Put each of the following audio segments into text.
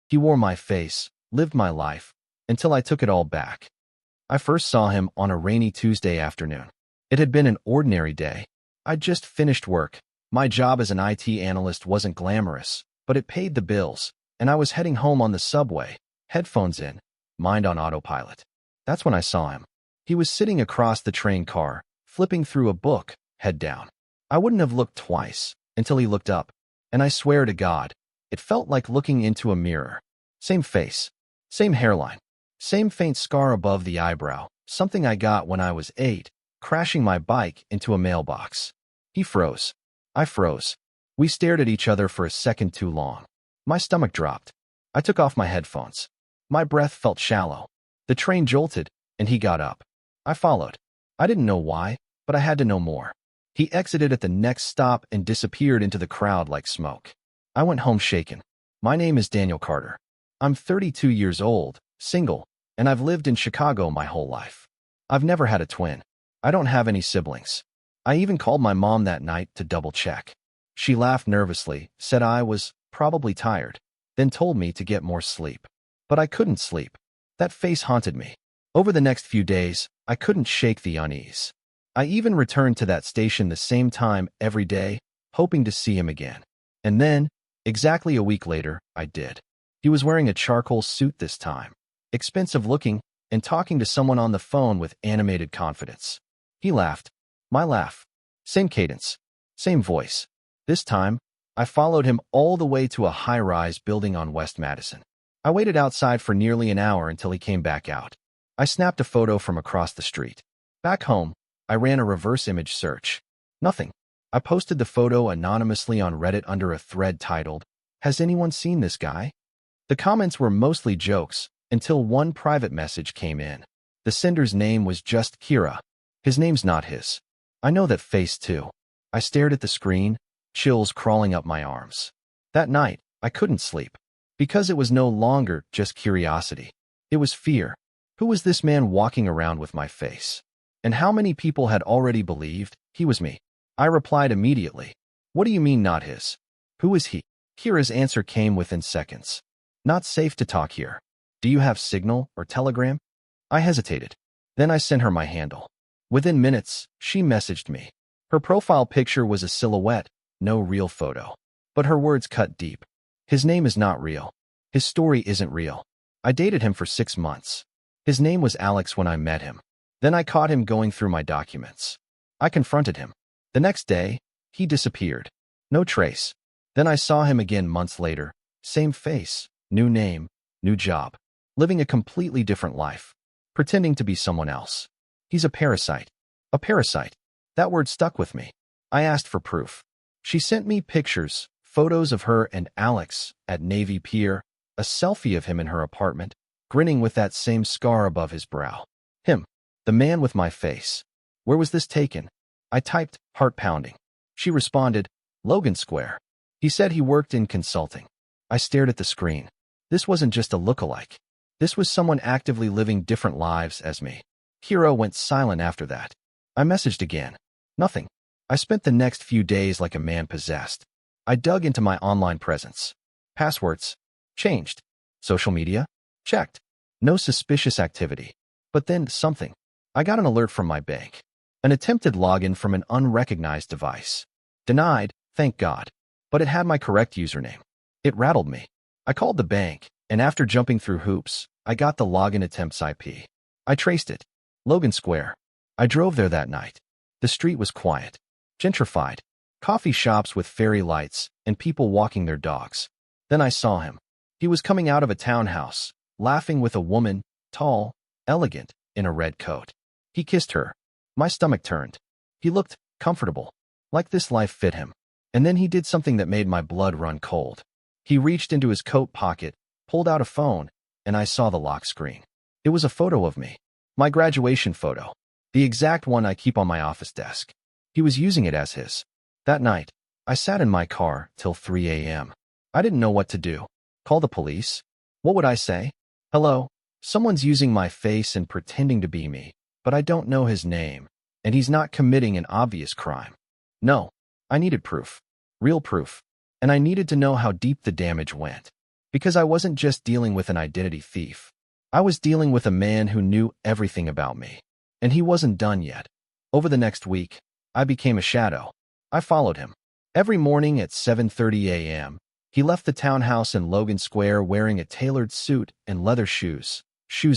He wore my face, lived my life, until I took it all back. I first saw him on a rainy Tuesday afternoon. It had been an ordinary day. I'd just finished work. My job as an IT analyst wasn't glamorous, but it paid the bills, and I was heading home on the subway, headphones in, mind on autopilot. That's when I saw him. He was sitting across the train car, flipping through a book, head down. I wouldn't have looked twice until he looked up, and I swear to God, it felt like looking into a mirror. Same face, same hairline, same faint scar above the eyebrow, something I got when I was 8, crashing my bike into a mailbox. He froze. I froze. We stared at each other for a second too long. My stomach dropped. I took off my headphones. My breath felt shallow. The train jolted, and he got up. I followed. I didn't know why, but I had to know more. He exited at the next stop and disappeared into the crowd like smoke. I went home shaken. My name is Daniel Carter. I'm 32 years old, single, and I've lived in Chicago my whole life. I've never had a twin. I don't have any siblings. I even called my mom that night to double check. She laughed nervously, said I was probably tired, then told me to get more sleep. But I couldn't sleep. That face haunted me. Over the next few days, I couldn't shake the unease. I even returned to that station the same time every day, hoping to see him again. And then, exactly a week later, I did. He was wearing a charcoal suit this time, expensive looking, and talking to someone on the phone with animated confidence. He laughed. My laugh. Same cadence. Same voice. This time, I followed him all the way to a high-rise building on West Madison. I waited outside for nearly an hour until he came back out. I snapped a photo from across the street. Back home, I ran a reverse image search. Nothing. I posted the photo anonymously on Reddit under a thread titled, "Has anyone seen this guy?" The comments were mostly jokes, until one private message came in. The sender's name was just Kira. His name's not his. I know that face too. I stared at the screen, chills crawling up my arms. That night, I couldn't sleep. Because it was no longer just curiosity. It was fear. Who was this man walking around with my face? And how many people had already believed he was me? I replied immediately. What do you mean not his? Who is he? Kira's answer came within seconds. Not safe to talk here. Do you have Signal or Telegram? I hesitated. Then I sent her my handle. Within minutes, she messaged me. Her profile picture was a silhouette, no real photo. But her words cut deep. His name is not real. His story isn't real. I dated him for 6 months. His name was Alex when I met him. Then I caught him going through my documents. I confronted him. The next day, he disappeared. No trace. Then I saw him again months later. Same face, new name, new job. Living a completely different life. Pretending to be someone else. He's a parasite. A parasite. That word stuck with me. I asked for proof. She sent me pictures, photos of her and Alex at Navy Pier, a selfie of him in her apartment, grinning with that same scar above his brow. Him. The man with my face. Where was this taken? I typed, heart pounding. She responded, Logan Square. He said he worked in consulting. I stared at the screen. This wasn't just a lookalike. This was someone actively living different lives as me. Kira went silent after that. I messaged again. Nothing. I spent the next few days like a man possessed. I dug into my online presence. Passwords. Changed. Social media. Checked. No suspicious activity. But then something. I got an alert from my bank. An attempted login from an unrecognized device. Denied, thank God. But it had my correct username. It rattled me. I called the bank, and after jumping through hoops, I got the login attempt's IP. I traced it. Logan Square. I drove there that night. The street was quiet. Gentrified. Coffee shops with fairy lights, and people walking their dogs. Then I saw him. He was coming out of a townhouse, laughing with a woman, tall, elegant, in a red coat. He kissed her. My stomach turned. He looked comfortable, like this life fit him. And then he did something that made my blood run cold. He reached into his coat pocket, pulled out a phone, and I saw the lock screen. It was a photo of me. My graduation photo. The exact one I keep on my office desk. He was using it as his. That night, I sat in my car till 3 a.m. I didn't know what to do. Call the police? What would I say? Hello, someone's using my face and pretending to be me, but I don't know his name, and he's not committing an obvious crime. No, I needed proof. Real proof. And I needed to know how deep the damage went. Because I wasn't just dealing with an identity thief. I was dealing with a man who knew everything about me. And he wasn't done yet. Over the next week, I became a shadow. I followed him. Every morning at 7:30 a.m., he left the townhouse in Logan Square wearing a tailored suit and leather shoes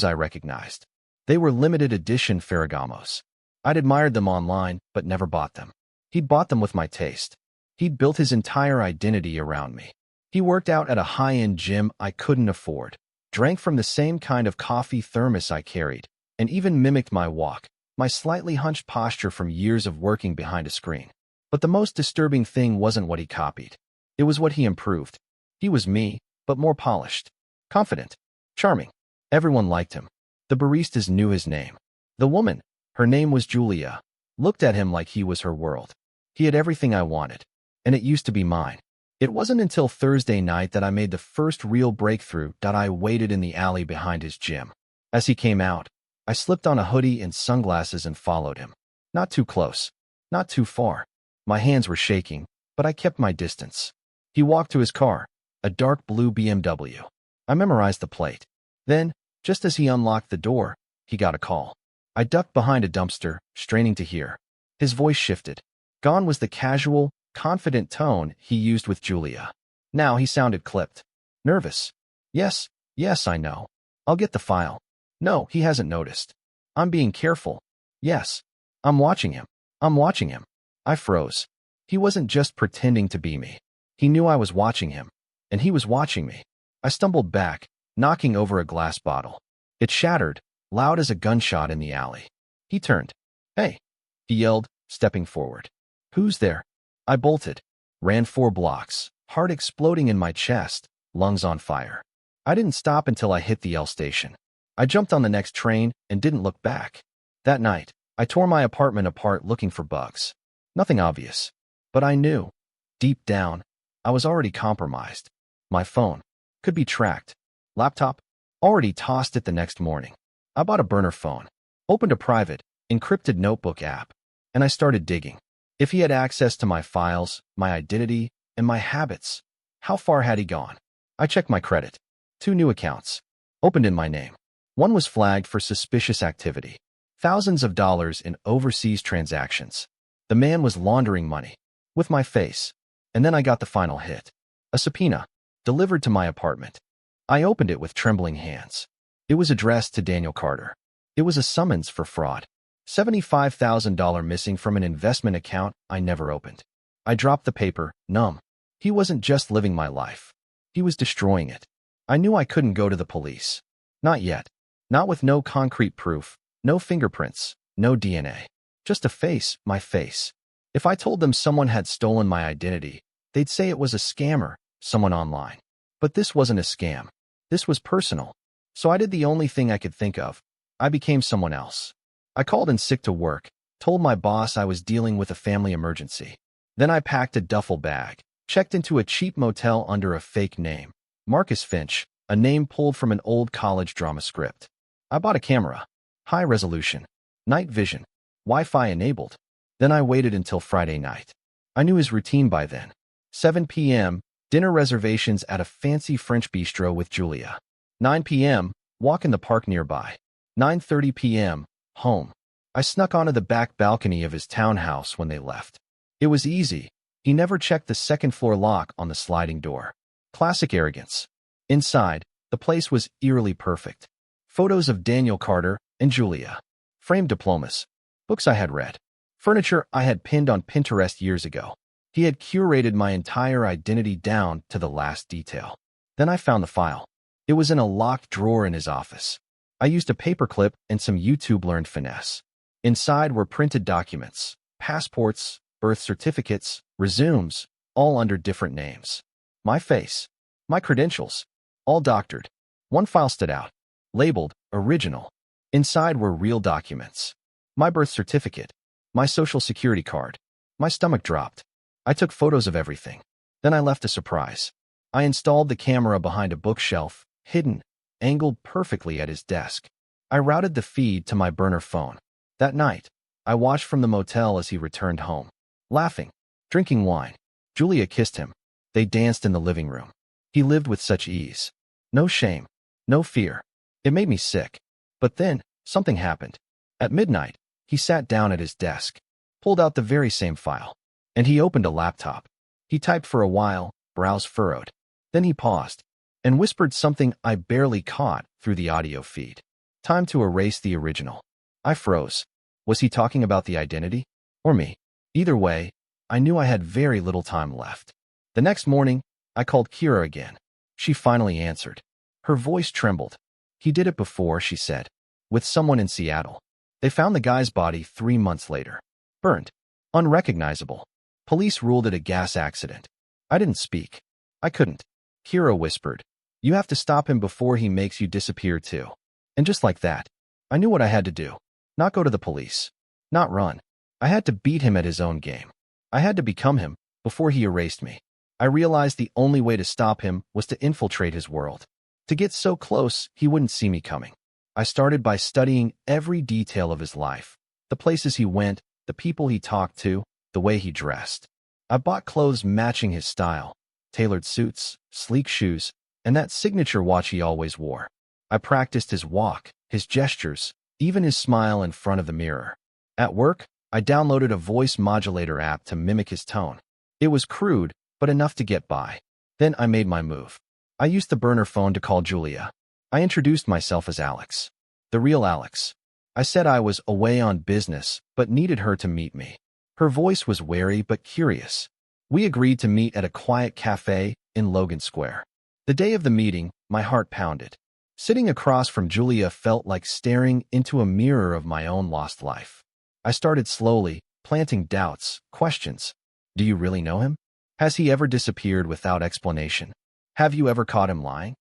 I recognized. They were limited edition Ferragamos. I'd admired them online, but never bought them. He'd bought them with my taste. He'd built his entire identity around me. He worked out at a high-end gym I couldn't afford, drank from the same kind of coffee thermos I carried, and even mimicked my walk, my slightly hunched posture from years of working behind a screen. But the most disturbing thing wasn't what he copied. It was what he improved. He was me, but more polished, confident, charming. Everyone liked him. The baristas knew his name. The woman, her name was Julia, looked at him like he was her world. He had everything I wanted, and it used to be mine. It wasn't until Thursday night that I made the first real breakthrough. I waited in the alley behind his gym. As he came out, I slipped on a hoodie and sunglasses and followed him. Not too close, not too far. My hands were shaking, but I kept my distance. He walked to his car, a dark blue BMW. I memorized the plate. Then, just as he unlocked the door, he got a call. I ducked behind a dumpster, straining to hear. His voice shifted. Gone was the casual, confident tone he used with Julia. Now he sounded clipped. Nervous. Yes, I know. I'll get the file. No, he hasn't noticed. I'm being careful. Yes. I'm watching him. I froze. He wasn't just pretending to be me. He knew I was watching him, and he was watching me. I stumbled back, knocking over a glass bottle. It shattered, loud as a gunshot in the alley. He turned. Hey, he yelled, stepping forward. Who's there? I bolted, ran 4 blocks, heart exploding in my chest, lungs on fire. I didn't stop until I hit the L station. I jumped on the next train and didn't look back. That night, I tore my apartment apart looking for bugs. Nothing obvious. But I knew, deep down, I was already compromised. My phone could be tracked. Laptop already tossed it the next morning. I bought a burner phone, opened a private, encrypted notebook app, and I started digging. If he had access to my files, my identity, and my habits, how far had he gone? I checked my credit. 2 new accounts, opened in my name. One was flagged for suspicious activity. Thousands of dollars in overseas transactions. The man was laundering money. With my face. And then I got the final hit. A subpoena, delivered to my apartment. I opened it with trembling hands. It was addressed to Daniel Carter. It was a summons for fraud. $75,000 missing from an investment account I never opened. I dropped the paper, numb. He wasn't just living my life. He was destroying it. I knew I couldn't go to the police. Not yet. Not with no concrete proof, no fingerprints, no DNA. Just a face, my face. If I told them someone had stolen my identity, they'd say it was a scammer, someone online. But this wasn't a scam. This was personal. So I did the only thing I could think of. I became someone else. I called in sick to work, told my boss I was dealing with a family emergency. Then I packed a duffel bag, checked into a cheap motel under a fake name. Marcus Finch, a name pulled from an old college drama script. I bought a camera. High resolution. Night vision. Wi-Fi enabled. Then I waited until Friday night. I knew his routine by then. 7 p.m., dinner reservations at a fancy French bistro with Julia. 9 p.m., walk in the park nearby. 9:30 p.m., home. I snuck onto the back balcony of his townhouse when they left. It was easy. He never checked the second-floor lock on the sliding door. Classic arrogance. Inside, the place was eerily perfect. Photos of Daniel Carter and Julia. Framed diplomas. Books I had read. Furniture I had pinned on Pinterest years ago. He had curated my entire identity down to the last detail. Then I found the file. It was in a locked drawer in his office. I used a paperclip and some YouTube-learned finesse. Inside were printed documents, passports, birth certificates, resumes, all under different names. My face, my credentials, all doctored. One file stood out, labeled original. Inside were real documents. My birth certificate, my social security card. My stomach dropped. I took photos of everything. Then I left a surprise. I installed the camera behind a bookshelf, hidden, angled perfectly at his desk. I routed the feed to my burner phone. That night, I watched from the motel as he returned home, laughing, drinking wine. Julia kissed him. They danced in the living room. He lived with such ease. No shame. No fear. It made me sick. But then, something happened. At midnight, he sat down at his desk, pulled out the very same file, and he opened a laptop. He typed for a while, brows furrowed. Then he paused and whispered something I barely caught through the audio feed. Time to erase the original. I froze. Was he talking about the identity? Or me? Either way, I knew I had very little time left. The next morning, I called Kira again. She finally answered. Her voice trembled. He did it before, she said. With someone in Seattle. They found the guy's body 3 months later. Burned. Unrecognizable. Police ruled it a gas accident. I didn't speak. I couldn't. Kira whispered. You have to stop him before he makes you disappear too. And just like that, I knew what I had to do. Not go to the police. Not run. I had to beat him at his own game. I had to become him before he erased me. I realized the only way to stop him was to infiltrate his world. To get so close, he wouldn't see me coming. I started by studying every detail of his life. The places he went, the people he talked to, the way he dressed. I bought clothes matching his style. Tailored suits, sleek shoes, and that signature watch he always wore. I practiced his walk, his gestures, even his smile in front of the mirror. At work, I downloaded a voice modulator app to mimic his tone. It was crude, but enough to get by. Then I made my move. I used the burner phone to call Julia. I introduced myself as Alex. The real Alex. I said I was away on business, but needed her to meet me. Her voice was wary but curious. We agreed to meet at a quiet cafe in Logan Square. The day of the meeting, my heart pounded. Sitting across from Julia felt like staring into a mirror of my own lost life. I started slowly, planting doubts, questions. Do you really know him? Has he ever disappeared without explanation? Have you ever caught him lying?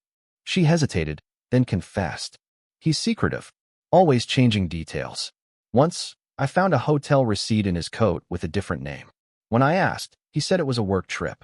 She hesitated, then confessed. He's secretive, always changing details. Once, I found a hotel receipt in his coat with a different name. When I asked, he said it was a work trip.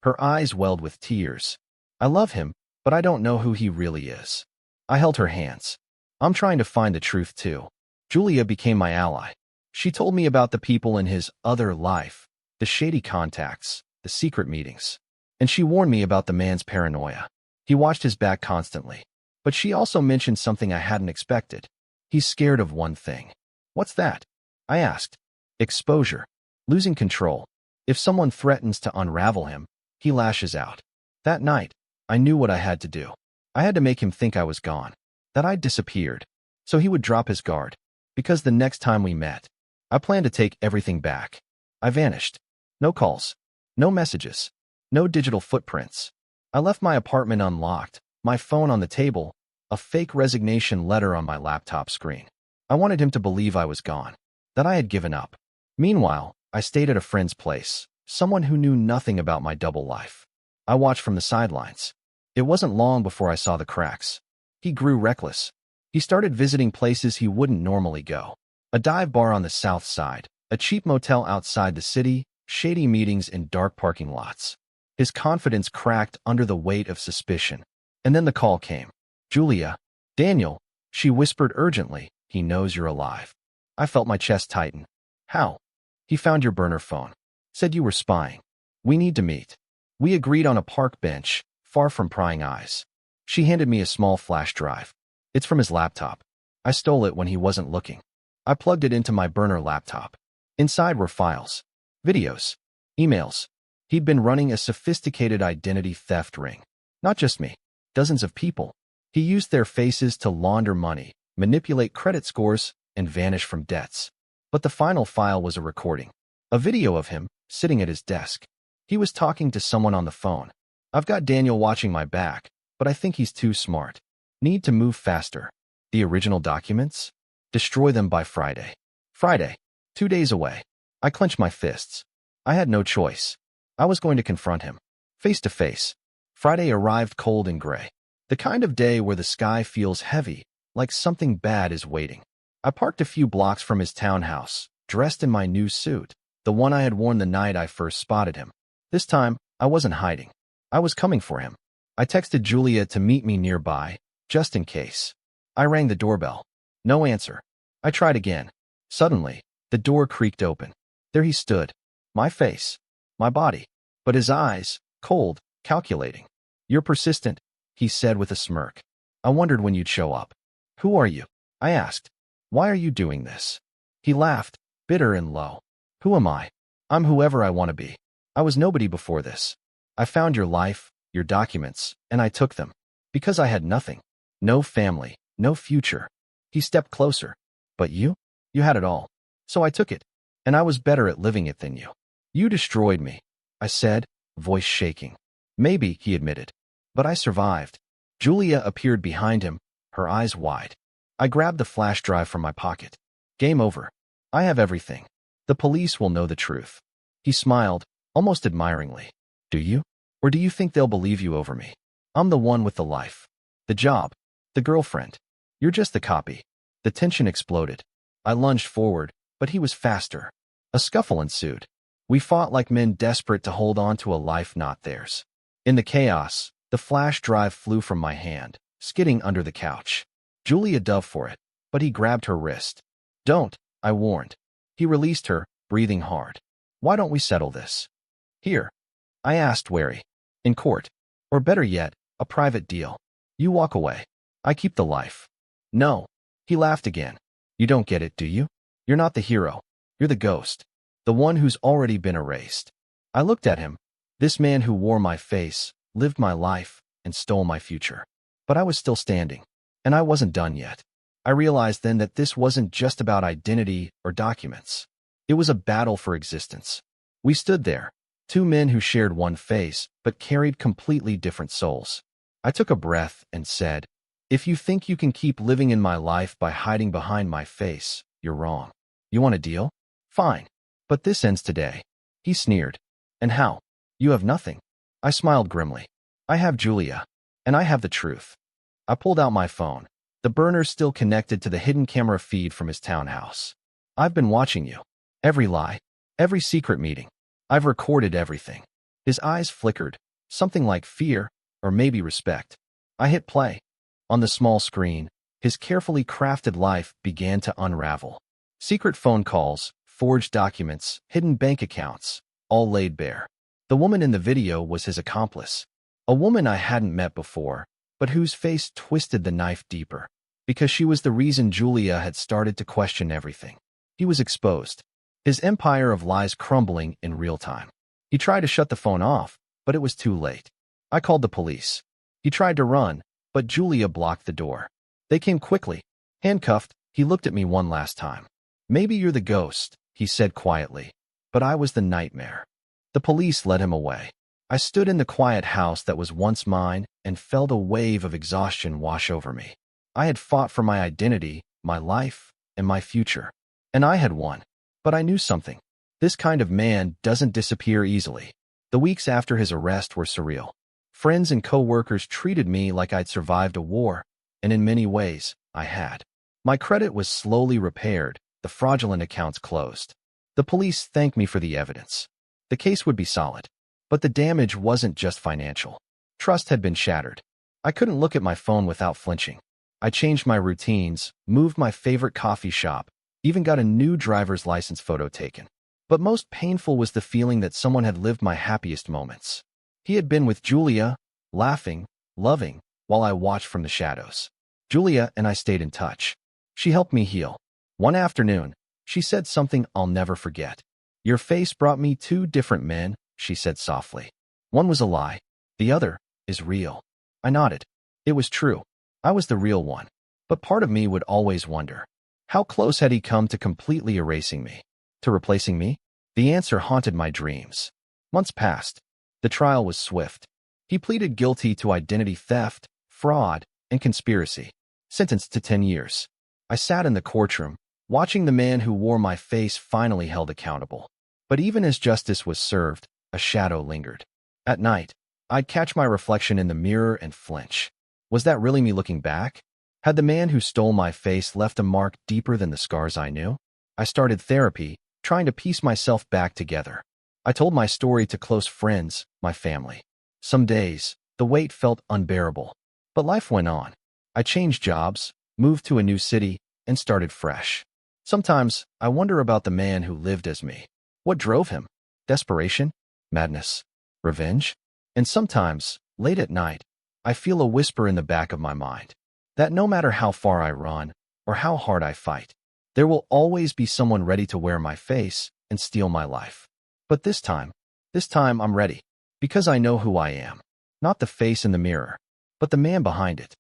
Her eyes welled with tears. I love him, but I don't know who he really is. I held her hands. I'm trying to find the truth too. Julia became my ally. She told me about the people in his other life, the shady contacts, the secret meetings. And she warned me about the man's paranoia. He watched his back constantly. But she also mentioned something I hadn't expected. He's scared of one thing. What's that? I asked. Exposure. Losing control. If someone threatens to unravel him, he lashes out. That night, I knew what I had to do. I had to make him think I was gone, that I'd disappeared, so he would drop his guard. Because the next time we met, I planned to take everything back. I vanished. No calls. No messages. No digital footprints. I left my apartment unlocked, my phone on the table, a fake resignation letter on my laptop screen. I wanted him to believe I was gone, that I had given up. Meanwhile, I stayed at a friend's place, someone who knew nothing about my double life. I watched from the sidelines. It wasn't long before I saw the cracks. He grew reckless. He started visiting places he wouldn't normally go. A dive bar on the south side, a cheap motel outside the city, shady meetings in dark parking lots. His confidence cracked under the weight of suspicion. And then the call came. Julia. Daniel, she whispered urgently, he knows you're alive. I felt my chest tighten. How? He found your burner phone. Said you were spying. We need to meet. We agreed on a park bench, far from prying eyes. She handed me a small flash drive. It's from his laptop. I stole it when he wasn't looking. I plugged it into my burner laptop. Inside were files, videos, emails. He'd been running a sophisticated identity theft ring. Not just me. Dozens of people. He used their faces to launder money, manipulate credit scores, and vanish from debts. But the final file was a recording. A video of him, sitting at his desk. He was talking to someone on the phone. I've got Daniel watching my back, but I think he's too smart. Need to move faster. The original documents? Destroy them by Friday. Friday. 2 days away. I clenched my fists. I had no choice. I was going to confront him. Face to face. Friday arrived cold and gray. The kind of day where the sky feels heavy, like something bad is waiting. I parked a few blocks from his townhouse, dressed in my new suit, the one I had worn the night I first spotted him. This time, I wasn't hiding. I was coming for him. I texted Julia to meet me nearby, just in case. I rang the doorbell. No answer. I tried again. Suddenly, the door creaked open. There he stood. My face. My body. But his eyes, cold, calculating. You're persistent, he said with a smirk. I wondered when you'd show up. Who are you? I asked. Why are you doing this? He laughed, bitter and low. Who am I? I'm whoever I want to be. I was nobody before this. I found your life, your documents, and I took them. Because I had nothing. No family, no future. He stepped closer. But you? You had it all. So I took it. And I was better at living it than you. You destroyed me, I said, voice shaking. Maybe, he admitted. But I survived. Julia appeared behind him, her eyes wide. I grabbed the flash drive from my pocket. Game over. I have everything. The police will know the truth. He smiled, almost admiringly. Do you? Or do you think they'll believe you over me? I'm the one with the life. The job. The girlfriend. You're just the copy. The tension exploded. I lunged forward, but he was faster. A scuffle ensued. We fought like men desperate to hold on to a life not theirs. In the chaos, the flash drive flew from my hand, skidding under the couch. Julia dove for it, but he grabbed her wrist. Don't, I warned. He released her, breathing hard. Why don't we settle this? Here. I asked, wary. In court. Or better yet, a private deal. You walk away. I keep the life. No. He laughed again. You don't get it, do you? You're not the hero. You're the ghost. The one who's already been erased. I looked at him. This man who wore my face, lived my life, and stole my future. But I was still standing. And I wasn't done yet. I realized then that this wasn't just about identity or documents. It was a battle for existence. We stood there, two men who shared one face, but carried completely different souls. I took a breath and said, if you think you can keep living in my life by hiding behind my face, you're wrong. You want a deal? Fine. But this ends today. He sneered. And how? You have nothing. I smiled grimly. I have Julia. And I have the truth. I pulled out my phone. The burner still connected to the hidden camera feed from his townhouse. I've been watching you. Every lie. Every secret meeting. I've recorded everything. His eyes flickered. Something like fear, or maybe respect. I hit play. On the small screen, his carefully crafted life began to unravel. Secret phone calls, forged documents, hidden bank accounts, all laid bare. The woman in the video was his accomplice. A woman I hadn't met before, but whose face twisted the knife deeper. Because she was the reason Julia had started to question everything. He was exposed. His empire of lies crumbling in real time. He tried to shut the phone off, but it was too late. I called the police. He tried to run, but Julia blocked the door. They came quickly. Handcuffed, he looked at me one last time. Maybe you're the ghost, he said quietly, but I was the nightmare. The police led him away. I stood in the quiet house that was once mine and felt a wave of exhaustion wash over me. I had fought for my identity, my life, and my future. And I had won. But I knew something. This kind of man doesn't disappear easily. The weeks after his arrest were surreal. Friends and co-workers treated me like I'd survived a war, and in many ways, I had. My credit was slowly repaired, the fraudulent accounts closed. The police thanked me for the evidence. The case would be solid. But the damage wasn't just financial. Trust had been shattered. I couldn't look at my phone without flinching. I changed my routines, moved my favorite coffee shop, even got a new driver's license photo taken. But most painful was the feeling that someone had lived my happiest moments. He had been with Julia, laughing, loving, while I watched from the shadows. Julia and I stayed in touch. She helped me heal. One afternoon, she said something I'll never forget. Your face brought me two different men, she said softly. One was a lie. The other is real. I nodded. It was true. I was the real one. But part of me would always wonder, how close had he come to completely erasing me? To replacing me? The answer haunted my dreams. Months passed. The trial was swift. He pleaded guilty to identity theft, fraud, and conspiracy, sentenced to 10 years. I sat in the courtroom, watching the man who wore my face finally held accountable. But even as justice was served, a shadow lingered. At night, I'd catch my reflection in the mirror and flinch. Was that really me looking back? Had the man who stole my face left a mark deeper than the scars I knew? I started therapy, trying to piece myself back together. I told my story to close friends, my family. Some days, the weight felt unbearable. But life went on. I changed jobs, moved to a new city, and started fresh. Sometimes, I wonder about the man who lived as me. What drove him? Desperation? Madness? Revenge? And sometimes, Late at night, I feel a whisper in the back of my mind that no matter how far I run or how hard I fight, there will always be someone ready to wear my face and steal my life. But this time I'm ready, because I know who I am. Not the face in the mirror, but the man behind it.